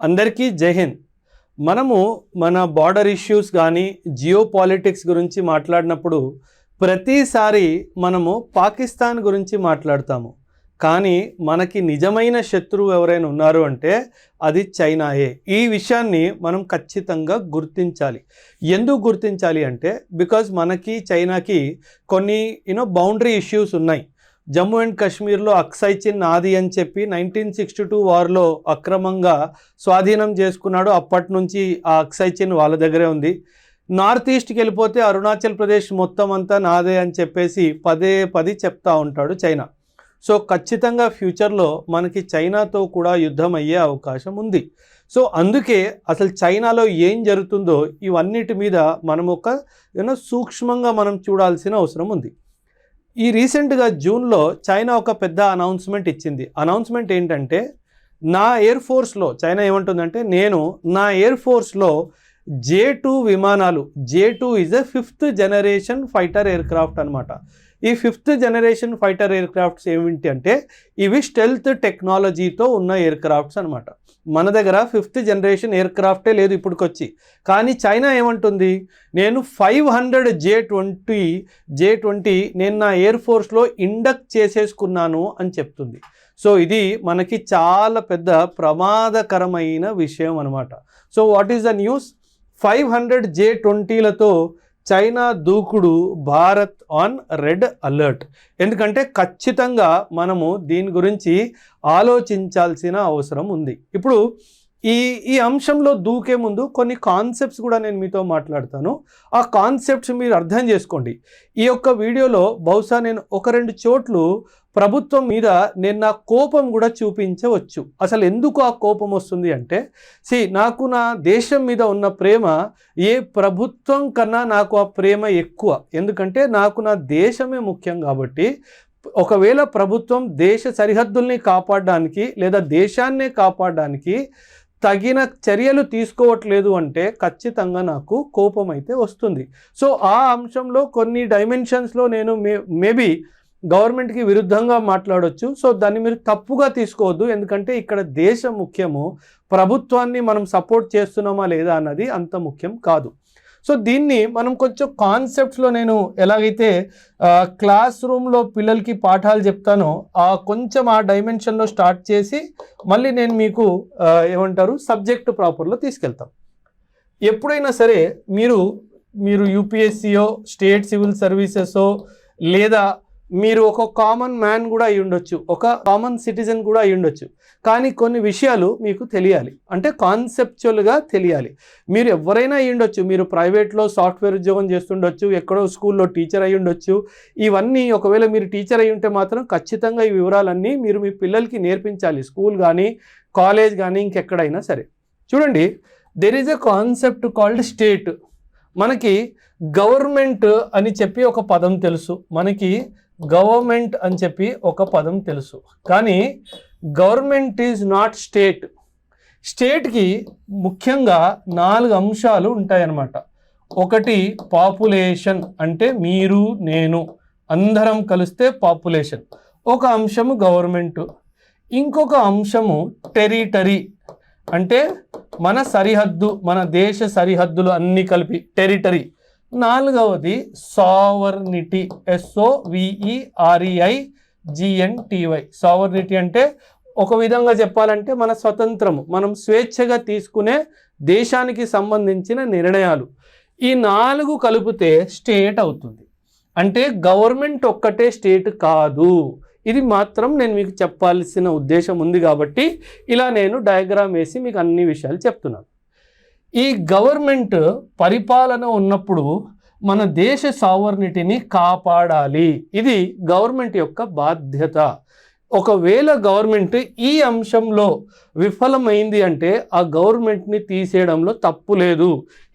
అందరికీ జై హింద్. మనము మన బార్డర్ ఇష్యూస్ కానీ జియో పాలిటిక్స్ గురించి మాట్లాడినప్పుడు ప్రతిసారి మనము పాకిస్తాన్ గురించి మాట్లాడతాము. కానీ మనకి నిజమైన శత్రువు ఎవరైనా ఉన్నారు అంటే అది చైనాయే. ఈ విషయాన్ని మనం ఖచ్చితంగా గుర్తించాలి. ఎందుకు గుర్తించాలి అంటే బికాజ్ మనకి చైనాకి కొన్ని బౌండరీ ఇష్యూస్ ఉన్నాయి. జమ్మూ అండ్ కాశ్మీర్లో అక్సై చిన్ నాది అని చెప్పి 1962 వార్లో అక్రమంగా స్వాధీనం చేసుకున్నాడు. అప్పటి నుంచి ఆ అక్సై చిన్ వాళ్ళ దగ్గరే ఉంది. నార్త్ ఈస్ట్కి వెళ్ళిపోతే అరుణాచల్ ప్రదేశ్ మొత్తం అంతా నాదే అని చెప్పేసి పదే చెప్తా ఉంటాడు చైనా. సో ఖచ్చితంగా ఫ్యూచర్లో మనకి చైనాతో కూడా యుద్ధం అయ్యే అవకాశం ఉంది. సో అందుకే అసలు చైనాలో ఏం జరుగుతుందో ఇవన్నిటి మీద మనం ఒక సూక్ష్మంగా మనం చూడాల్సిన అవసరం ఉంది. ఈ రీసెంట్గా జూన్లో చైనా ఒక పెద్ద అనౌన్స్మెంట్ ఇచ్చింది. అనౌన్స్మెంట్ ఏంటంటే నా ఎయిర్ ఫోర్స్లో చైనా ఏమంటుందంటే నేను నా ఎయిర్ ఫోర్స్లో J2 విమానాలు, J2 is a 5th generation fighter air craft అనమాట. ఈ 5th generation fighter air crafts ఏమిటి అంటే ఇవి స్టెల్త్ టెక్నాలజీతో ఉన్న ఎయిర్ క్రాఫ్ట్స్ అనమాట. మన దగ్గర 5th జనరేషన్ ఎయిర్ క్రాఫ్టే లేదు ఇప్పటికొచ్చి. కానీ చైనా ఏమంటుంది, నేను 500 J20 నేను నా ఎయిర్ ఫోర్స్లో ఇండక్ట్ చేసేసుకున్నాను అని చెప్తుంది. సో ఇది మనకి చాలా పెద్ద ప్రమాదకరమైన విషయం అనమాట. So what is the news? 500 J20లతో చైనా దూకుడు, భారత్ ఆన్ రెడ్ అలర్ట్. ఎందుకంటే ఖచ్చితంగా మనము దీని గురించి ఆలోచించాల్సిన అవసరం ఉంది. ఇప్పుడు ఈ అంశంలో దూకే ముందు కొన్ని కాన్సెప్ట్స్ కూడా నేను మీతో మాట్లాడతాను. ఆ కాన్సెప్ట్స్ మీరు అర్థం చేసుకోండి. ఈ యొక్క వీడియోలో బహుశా నేను 1-2 చోట్లు ప్రభుత్వం మీద నేను నా కోపం కూడా చూపించవచ్చు. అసలు ఎందుకు ఆ కోపం వస్తుంది అంటే నాకు నా దేశం మీద ఉన్న ప్రేమ ఏ ప్రభుత్వం కన్నా నాకు ఆ ప్రేమ ఎక్కువ. ఎందుకంటే నాకు నా దేశమే ముఖ్యం. కాబట్టి ఒకవేళ ప్రభుత్వం దేశ సరిహద్దుల్ని కాపాడడానికి లేదా దేశాన్నే కాపాడడానికి తగిన చర్యలు తీసుకోవట్లేదు అంటే ఖచ్చితంగా నాకు కోపం అయితే వస్తుంది. సో ఆ అంశంలో కొన్ని డైమెన్షన్స్లో నేను మేబీ గవర్నమెంట్కి విరుద్ధంగా మాట్లాడవచ్చు. సో దాన్ని మీరు తప్పుగా తీసుకోవద్దు. ఎందుకంటే ఇక్కడ దేశం ముఖ్యము, ప్రభుత్వాన్ని మనం సపోర్ట్ చేస్తున్నామా లేదా అన్నది అంత ముఖ్యం కాదు. సో దీన్ని మనం కొంచెం కాన్సెప్ట్స్లో నేను ఎలాగైతే క్లాస్ రూమ్లో పిల్లలకి పాఠాలు చెప్తానో కొంచెం ఆ డైమెన్షన్లో స్టార్ట్ చేసి మళ్ళీ నేను మీకు సబ్జెక్టు ప్రాపర్లో తీసుకెళ్తాం. ఎప్పుడైనా సరే మీరు యూపీఎస్సీయో, స్టేట్ సివిల్ సర్వీసెసో లేదా మీరు ఒక కామన్ మ్యాన్ కూడా అయి ఉండొచ్చు, ఒక కామన్ సిటిజన్ కూడా అయి ఉండొచ్చు. కానీ కొన్ని విషయాలు మీకు తెలియాలి, అంటే కాన్సెప్చువల్గా తెలియాలి. మీరు ఎవరైనా అయి ఉండొచ్చు, మీరు ప్రైవేట్లో సాఫ్ట్వేర్ ఉద్యోగం చేస్తుండొచ్చు, ఎక్కడో స్కూల్లో టీచర్ అయి ఉండొచ్చు. ఇవన్నీ ఒకవేళ మీరు టీచర్ అయి ఉంటే మాత్రం ఖచ్చితంగా ఈ వివరాలన్నీ మీరు మీ పిల్లలకి నేర్పించాలి. స్కూల్ కానీ కాలేజ్ కానీ ఇంకెక్కడైనా సరే. చూడండి, there is a concept called state. మనకి గవర్నమెంట్ అని చెప్పి ఒక పదం తెలుసు, మనకి గవర్నమెంట్ అని చెప్పి ఒక పదం తెలుసు. కానీ గవర్నమెంట్ ఈజ్ నాట్ స్టేట్. స్టేట్కి ముఖ్యంగా 4 అంశాలు ఉంటాయన్నమాట. ఒకటి పాపులేషన్, అంటే మీరు నేను అందరం కలిస్తే పాపులేషన్. ఒక అంశము గవర్నమెంట్. ఇంకొక అంశము టెరిటరీ, అంటే మన సరిహద్దు, మన దేశ సరిహద్దులు అన్నీ కలిపి టెరిటరీ. 4వది sovereignty, SOVEREIGNTY. సావర్నిటీ అంటే ఒక విధంగా చెప్పాలంటే మన స్వతంత్రము, మనం స్వేచ్ఛగా తీసుకునే దేశానికి సంబంధించిన నిర్ణయాలు. ఈ 4 కలిపితే స్టేట్ అవుతుంది. అంటే గవర్నమెంట్ ఒక్కటే స్టేట్ కాదు. ఇది మాత్రం నేను మీకు చెప్పాల్సిన ఉద్దేశం ఉంది కాబట్టి ఇలా నేను డయాగ్రామ్ వేసి మీకు అన్ని విషయాలు చెప్తున్నాను. ఈ గవర్నమెంట్ పరిపాలన ఉన్నప్పుడు మన దేశ సావర్నిటీని కాపాడాలి. ఇది గవర్నమెంట్ యొక్క బాధ్యత. ఒకవేళ గవర్నమెంట్ ఈ అంశంలో విఫలమైంది అంటే ఆ గవర్నమెంట్ని తీసేయడంలో తప్పు లేదు.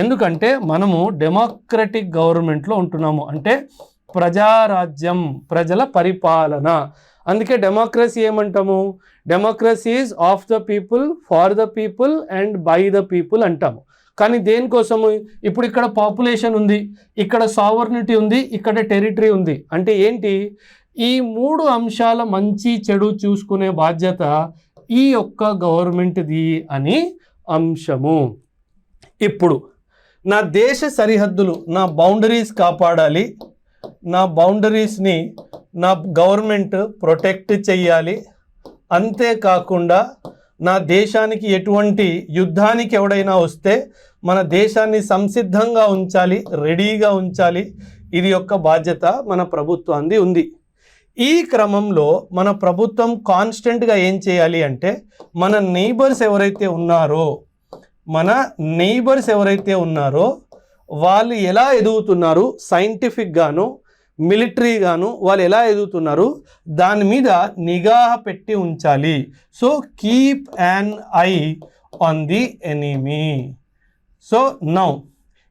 ఎందుకంటే మనము డెమోక్రటిక్ గవర్నమెంట్లో ఉంటున్నాము, అంటే ప్రజారాజ్యం, ప్రజల పరిపాలన. అందుకే డెమోక్రసీ ఏమంటాము? Democracy is of the people, for the people and by the people అంటాము. కానీ దేనికోసము? ఇప్పుడు ఇక్కడ పాపులేషన్ ఉంది, ఇక్కడ సావర్నిటీ ఉంది, ఇక్కడ టెరిటరీ ఉంది. అంటే ఏంటి? ఈ 3 అంశాల మంచి చెడు చూసుకునే బాధ్యత ఈ యొక్క గవర్నమెంట్ది అని అంశము. ఇప్పుడు నా దేశ సరిహద్దులు, నా బౌండరీస్ కాపాడాలి, నా బౌండరీస్ని నా గవర్నమెంట్ ప్రొటెక్ట్ చెయ్యాలి, అంతేకాకుండా నా దేశానికి ఎటువంటి యుద్ధానికి ఎవడైనా వస్తే మన దేశాన్ని సంసిద్ధంగా ఉంచాలి, రెడీగా ఉంచాలి. ఇది యొక్క బాధ్యత మన ప్రభుత్వానికి ఉంది. ఈ క్రమంలో మన ప్రభుత్వం కాన్స్టెంట్గా ఏం చేయాలి అంటే మన నైబర్స్ ఎవరైతే ఉన్నారో వాళ్ళు ఎలా ఎదుగుతున్నారు, సైంటిఫిక్గాను మిలిటరీగాను వాళ్ళు ఎలా ఎదుగుతున్నారు దాని మీద నిఘా పెట్టి ఉంచాలి. So keep an I on the enemy. So now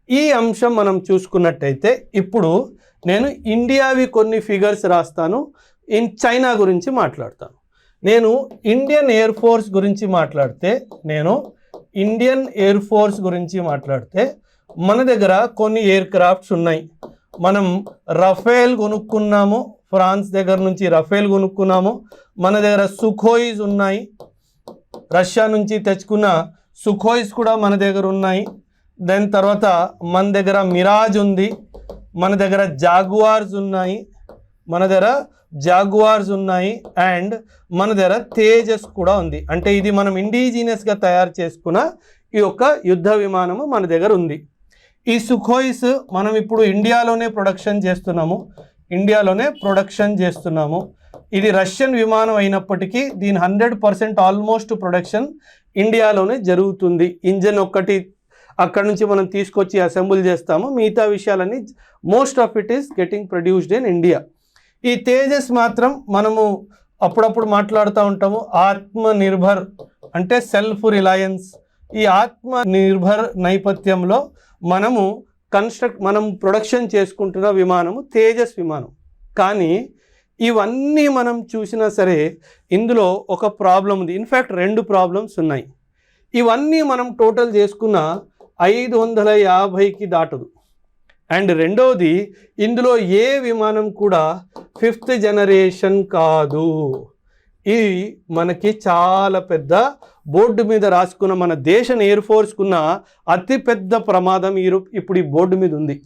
ఈ అంశం మనం చూసుకున్నట్టయితే ఇప్పుడు నేను ఇండియావి కొన్ని ఫిగర్స్ రాస్తాను, చైనా గురించి మాట్లాడతాను. నేను ఇండియన్ ఎయిర్ ఫోర్స్ గురించి మాట్లాడితే మన దగ్గర కొన్ని ఎయిర్ క్రాఫ్ట్స్ ఉన్నాయి. మనం రఫేల్ కొనుక్కున్నాము, ఫ్రాన్స్ దగ్గర నుంచి రఫేల్ కొనుక్కున్నాము. మన దగ్గర సుఖోయిస్ ఉన్నాయి, రష్యా నుంచి తెచ్చుకున్న సుఖోయిస్ కూడా మన దగ్గర ఉన్నాయి. దాని తర్వాత మన దగ్గర మిరాజ్ ఉంది, మన దగ్గర జాగువార్స్ ఉన్నాయి, అండ్ మన దగ్గర తేజస్ కూడా ఉంది. అంటే ఇది మనం ఇండిజినియస్గా తయారు చేసుకున్న ఈ యొక్క యుద్ధ విమానము మన దగ్గర ఉంది. ఈ సుఖోయిస్ మనం ఇప్పుడు ఇండియాలోనే ప్రొడక్షన్ చేస్తున్నాము. ఇది రష్యన్ విమానం అయినప్పటికీ దీని 100% ఆల్మోస్ట్ ప్రొడక్షన్ ఇండియాలోనే జరుగుతుంది. ఇంజన్ ఒక్కటి అక్కడి నుంచి మనం తీసుకొచ్చి అసెంబుల్ చేస్తాము, మిగతా విషయాలన్నీ most of it is getting produced in India. ఈ తేజస్ మాత్రం మనము అప్పుడప్పుడు మాట్లాడుతూ ఉంటాము, ఆత్మనిర్భర్ అంటే సెల్ఫ్ రిలయన్స్. ఈ ఆత్మనిర్భర్ నేపథ్యంలో మనం ప్రొడక్షన్ చేసుకుంటున్న విమానము తేజస్ విమానం. కానీ ఇవన్నీ మనం చూసినా సరే ఇందులో ఒక ప్రాబ్లం ఉంది. ఇన్ఫ్యాక్ట్ 2 ప్రాబ్లమ్స్ ఉన్నాయి. ఇవన్నీ మనం టోటల్ చేసుకున్న 550కి దాటదు. అండ్ రెండవది, ఇందులో ఏ విమానం కూడా 5th జనరేషన్ కాదు. ఇది మనకి చాలా పెద్ద బోర్డు మీద రాసుకున్న మన దేశ ఎయిర్ ఫోర్స్కున్న అతిపెద్ద ప్రమాదం ఇప్పుడు ఈ బోర్డు మీద ఉంది.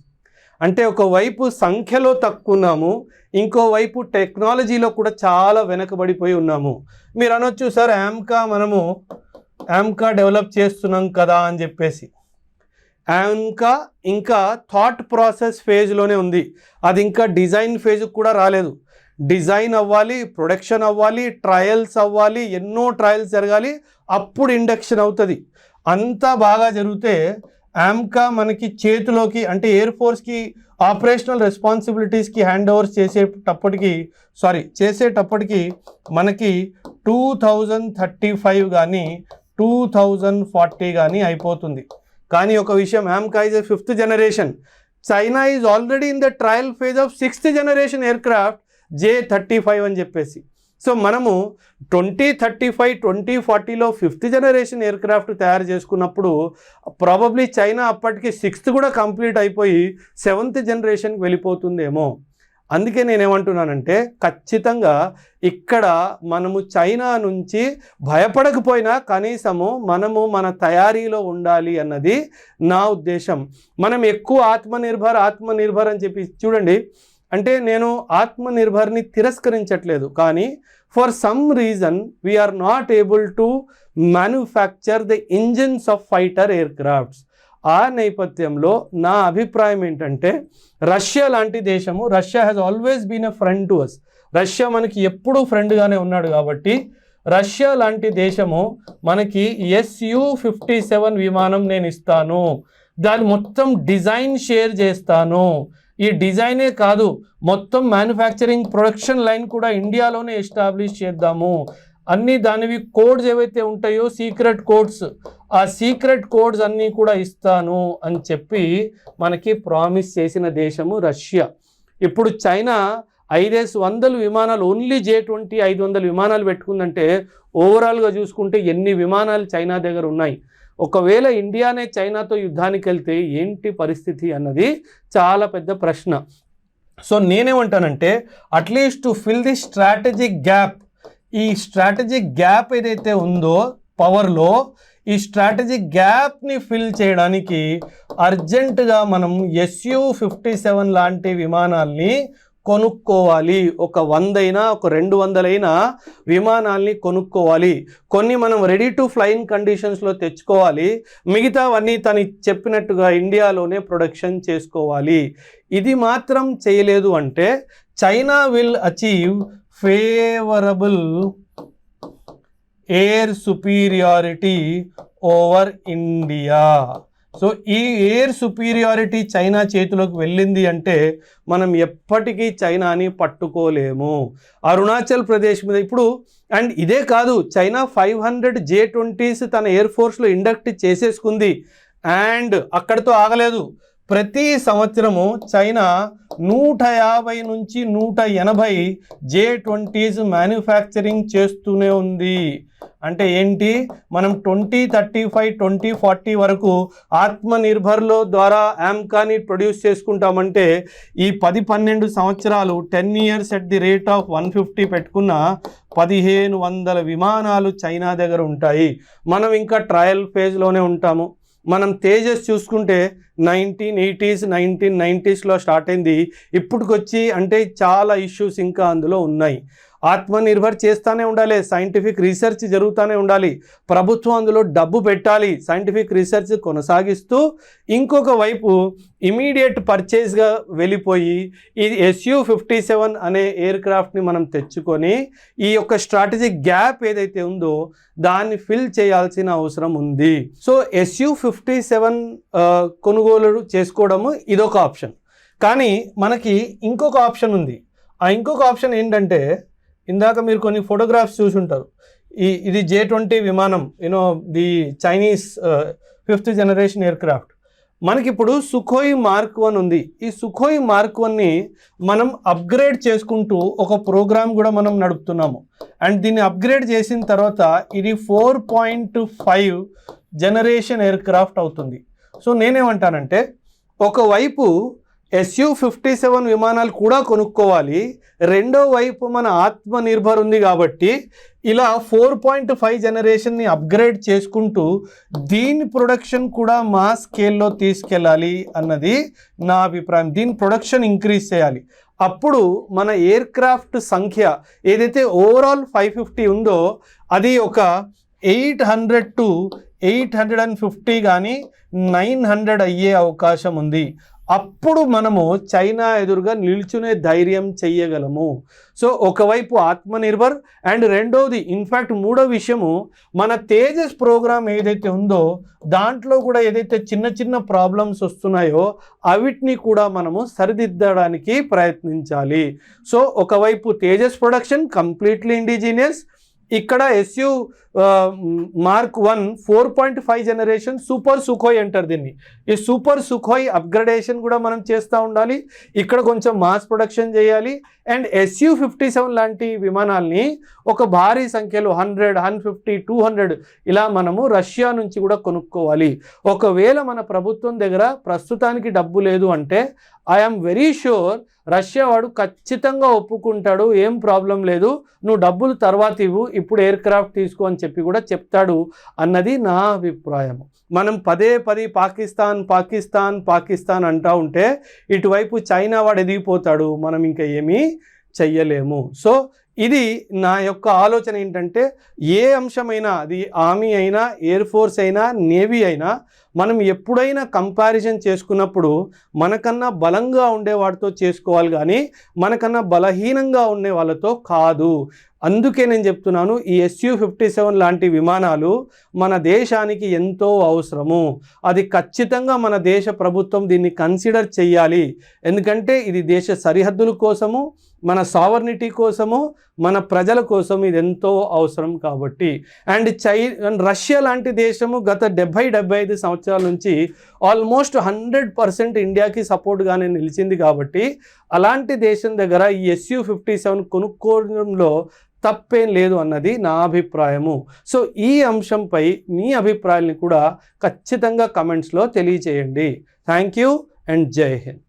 అంటే ఒకవైపు సంఖ్యలో తక్కువ ఉన్నాము, ఇంకోవైపు టెక్నాలజీలో కూడా చాలా వెనకబడిపోయి ఉన్నాము. మీరు అనొచ్చు, సార్ యాంకా డెవలప్ చేస్తున్నాం కదా అని చెప్పేసి. యాంకా ఇంకా థాట్ ప్రాసెస్ ఫేజ్లోనే ఉంది, అది ఇంకా డిజైన్ ఫేజ్కి కూడా రాలేదు. డిజైన్ అవ్వాలి, ప్రొడక్షన్ అవ్వాలి, ట్రయల్స్ అవ్వాలి, ఎన్నో ట్రయల్స్ జరగాలి, అప్పుడు ఇండక్షన్ అవుతుంది. అంతా బాగా జరిగితే యాంకా మనకి చేతిలోకి, అంటే ఎయిర్ ఫోర్స్కి ఆపరేషనల్ రెస్పాన్సిబిలిటీస్కి హ్యాండ్ ఓవర్స్ చేసేటప్పటికి మనకి 2035 కానీ 2040 కానీ అయిపోతుంది. కానీ ఒక విషయం, యాంకా is 5th generation. China is already in the trial phase of 6th generation aircraft J-35 అని చెప్పేసి. సో మనము 2035 2040లో 5th జనరేషన్ ఎయిర్క్రాఫ్ట్ తయారు చేసుకున్నప్పుడు ప్రాబబ్లీ చైనా అప్పటికి 6th కూడా కంప్లీట్ అయిపోయి 7th జనరేషన్కి వెళ్ళిపోతుందేమో. అందుకే నేనేమంటున్నానంటే ఖచ్చితంగా ఇక్కడ మనము చైనా నుంచి భయపడకపోయినా కనీసము మనము మన తయారీలో ఉండాలి అన్నది నా ఉద్దేశం. మనం ఎక్కువ ఆత్మనిర్భర్ అని చెప్పి చూడండి, అంటే నేను ఆత్మనిర్భర్ని తిరస్కరించట్లేదు, కానీ for some reason we are not able to manufacture the engines of fighter aircrafts. ఆ నేపథ్యంలో నా అభిప్రాయం ఏంటంటే రష్యా లాంటి దేశము, Russia has always been a friend to us. Russia మనకి ఎప్పుడూ ఫ్రెండ్గానే ఉన్నాడు కాబట్టి రష్యా లాంటి దేశము మనకి Su-57 విమానం నేను ఇస్తాను, దాని మొత్తం డిజైన్ షేర్ చేస్తాను. ఈ డిజైనే కాదు, మొత్తం మ్యానుఫ్యాక్చరింగ్ ప్రొడక్షన్ లైన్ కూడా ఇండియాలోనే ఎస్టాబ్లిష్ చేద్దాము. అన్నీ దానివి కోడ్స్ ఏవైతే ఉంటాయో సీక్రెట్ కోడ్స్, ఆ సీక్రెట్ కోడ్స్ అన్నీ కూడా ఇస్తాను అని చెప్పి మనకి ప్రామిస్ చేసిన దేశము రష్యా. ఇప్పుడు చైనా 500 విమానాలు, ఓన్లీ J-20 500 విమానాలు పెట్టుకుందంటే ఓవరాల్గా చూసుకుంటే ఎన్ని విమానాలు చైనా దగ్గర ఉన్నాయి. ఒకవేళ ఇండియానే చైనాతో యుద్ధానికి వెళ్తే ఏంటి పరిస్థితి అన్నది చాలా పెద్ద ప్రశ్న. సో నేనేమంటానంటే at least to fill the strategic gap, ఈ స్ట్రాటజిక్ గ్యాప్ ఏదైతే ఉందో పవర్లో ఈ స్ట్రాటజిక్ గ్యాప్ని ఫిల్ చేయడానికి అర్జెంటుగా మనం Su-57 లాంటి విమానాల్ని కొనుక్కోవాలి. ఒక 100 అయినా ఒక 200 అయినా విమానాల్ని కొనుక్కోవాలి. కొన్ని మనం రెడీ టు ఫ్లైన్ కండిషన్స్లో తెచ్చుకోవాలి. మిగతావన్నీ తను చెప్పినట్టుగా ఇండియాలోనే ప్రొడక్షన్ చేసుకోవాలి. ఇది మాత్రం చేయలేదు అంటే China will achieve favourable air superiority over India. So ఈ ఎయిర్ సుపీరియారిటీ చైనా చేతిలోకి వెళ్ళింది అంటే మనం ఎప్పటికీ చైనాని పట్టుకోలేము. అరుణాచల్ ప్రదేశ్ మీద ఇప్పుడు అండ్ ఇదే కాదు, చైనా 500 J-20s తన ఎయిర్ ఫోర్స్లో ఇండక్ట్ చేసేసుకుంది. అండ్ అక్కడితో ఆగలేదు. ప్రతి సంవత్సరము చైనా 150 నుంచి 180 J-20s మ్యానుఫ్యాక్చరింగ్ చేస్తూనే ఉంది. అంటే ఏంటి, మనం 2035 2040 వరకు ఆత్మనిర్భర్లో ద్వారా ఆమ్కాని ప్రొడ్యూస్ చేసుకుంటామంటే ఈ 10-12 సంవత్సరాలు 10 years at the rate of 150 పెట్టుకున్న 1500 విమానాలు చైనా దగ్గర ఉంటాయి. మనం ఇంకా ట్రయల్ ఫేజ్లోనే ఉంటాము. మనం తేజస్ చూసుకుంటే 1980s 1990sలో స్టార్ట్ అయింది. ఇప్పటికొచ్చి అంటే చాలా ఇష్యూస్ ఇంకా అందులో ఉన్నాయి. ఆత్మనిర్భర్ చేస్తూనే ఉండాలి, సైంటిఫిక్ రీసెర్చ్ జరుగుతూనే ఉండాలి, ప్రభుత్వం అందులో డబ్బు పెట్టాలి, సైంటిఫిక్ రీసెర్చ్ కొనసాగిస్తూ ఇంకొక వైపు ఇమీడియట్ పర్చేస్గా వెళ్ళిపోయి ఈ Su-57 అనే ఎయిర్ క్రాఫ్ట్ని మనం తెచ్చుకొని ఈ యొక్క స్ట్రాటజిక్ గ్యాప్ ఏదైతే ఉందో దాన్ని ఫిల్ చేయాల్సిన అవసరం ఉంది. సో Su-57 కొనుగోలు చేసుకోవడము ఇదొక ఆప్షన్. కానీ మనకి ఇంకొక ఆప్షన్ ఉంది. ఆ ఇంకొక ఆప్షన్ ఏంటంటే, ఇందాక మీరు కొన్ని ఫోటోగ్రాఫ్స్ చూసుంటారు. ఇది J-20 విమానం, the Chinese 5th generation air craft. మనకిప్పుడు సుఖోయి మార్క్ 1 ఉంది. ఈ సుఖోయి మార్క్ 1ని మనం అప్గ్రేడ్ చేసుకుంటూ ఒక ప్రోగ్రామ్ కూడా మనం నడుపుతున్నాము. అండ్ దీన్ని అప్గ్రేడ్ చేసిన తర్వాత ఇది 4.5 జనరేషన్ ఎయిర్ క్రాఫ్ట్ అవుతుంది. సో నేనేమంటానంటే, ఒకవైపు Su-57 విమానాలు కూడా కొనుక్కోవాలి, రెండో వైపు మన ఆత్మనిర్భర్ ఉంది కాబట్టి ఇలా 4.5 జనరేషన్ని అప్గ్రేడ్ చేసుకుంటూ దీని ప్రొడక్షన్ కూడా మా స్కేల్లో తీసుకెళ్ళాలి అన్నది నా అభిప్రాయం. దీని ప్రొడక్షన్ ఇంక్రీజ్ చేయాలి. అప్పుడు మన ఎయిర్ క్రాఫ్ట్ సంఖ్య ఏదైతే ఓవరాల్ 550 ఉందో అది ఒక 800 to 850 కానీ 900 అయ్యే అవకాశం ఉంది. అప్పుడు మనము చైనా ఎదురుగా నిల్చునే ధైర్యం చెయ్యగలము. సో ఒకవైపు ఆత్మనిర్భర్ అండ్ రెండోది ఇన్ఫ్యాక్ట్ మూడో విషయము మన తేజస్ ప్రోగ్రామ్ ఏదైతే ఉందో దాంట్లో కూడా ఏదైతే చిన్న చిన్న ప్రాబ్లమ్స్ వస్తున్నాయో అవిటిని కూడా మనము సరిదిద్దడానికి ప్రయత్నించాలి. సో ఒకవైపు తేజస్ ప్రొడక్షన్ కంప్లీట్లీ ఇండిజినియస్, ఇక్కడ Su mark 1 4.5 generation super Sukhoi అంటారు దీన్ని. ఈ సూపర్ సుఖోయ్ అప్గ్రేడేషన్ కూడా మనం చేస్తూ ఉండాలి. ఇక్కడ కొంచెం మాస్ ప్రొడక్షన్ చేయాలి. అండ్ Su-57 లాంటి విమానాల్ని ఒక భారీ సంఖ్యలో 100, 150, 200 ఇలా మనము రష్యా నుంచి కూడా కొనుక్కోవాలి. ఒకవేళ మన ప్రభుత్వం దగ్గర ప్రస్తుతానికి డబ్బు లేదు అంటే ఐఎమ్ వెరీ షూర్ రష్యా వాడు ఖచ్చితంగా ఒప్పుకుంటాడు, ఏం ప్రాబ్లం లేదు, నువ్వు డబ్బులు తర్వాత ఇవ్వు, ఇప్పుడు ఎయిర్ క్రాఫ్ట్ తీసుకో అని చెప్పి కూడా చెప్తాడు అన్నది నా అభిప్రాయం. మనం పదే పాకిస్తాన్ పాకిస్తాన్ పాకిస్తాన్ అంటూ ఉంటే ఇటువైపు చైనా వాడు ఎదిగిపోతాడు, మనం ఇంకా ఏమీ చెయ్యలేము. సో ఇది నా యొక్క ఆలోచన ఏంటంటే, ఏ అంశమైనా అది ఆర్మీ అయినా ఎయిర్ ఫోర్స్ అయినా నేవీ అయినా మనం ఎప్పుడైనా కంపారిజన్ చేసుకున్నప్పుడు మనకన్నా బలంగా ఉండే వాటితో చేసుకోవాలి కానీ మనకన్నా బలహీనంగా ఉండే వాళ్ళతో కాదు. అందుకే నేను చెప్తున్నాను, ఈ Su-57 లాంటి విమానాలు మన దేశానికి ఎంతో అవసరము. అది ఖచ్చితంగా మన దేశ ప్రభుత్వం దీన్ని కన్సిడర్ చెయ్యాలి. ఎందుకంటే ఇది దేశ సరిహద్దుల కోసము, మన సావర్నిటీ కోసము, మన ప్రజల కోసం ఇది ఎంతో అవసరం కాబట్టి. అండ్ రష్యా లాంటి దేశము గత 70-75 సంవత్సరాల నుంచి ఆల్మోస్ట్ 100% ఇండియాకి సపోర్ట్గానే నిలిచింది కాబట్టి అలాంటి దేశం దగ్గర ఈ Su-57 కొనుక్కోవడంలో తప్పేం లేదు అన్నది నా అభిప్రాయము. సో ఈ అంశంపై మీ అభిప్రాయాన్ని కూడా ఖచ్చితంగా కమెంట్స్లో తెలియచేయండి. థ్యాంక్ యూ అండ్ జై హింద్.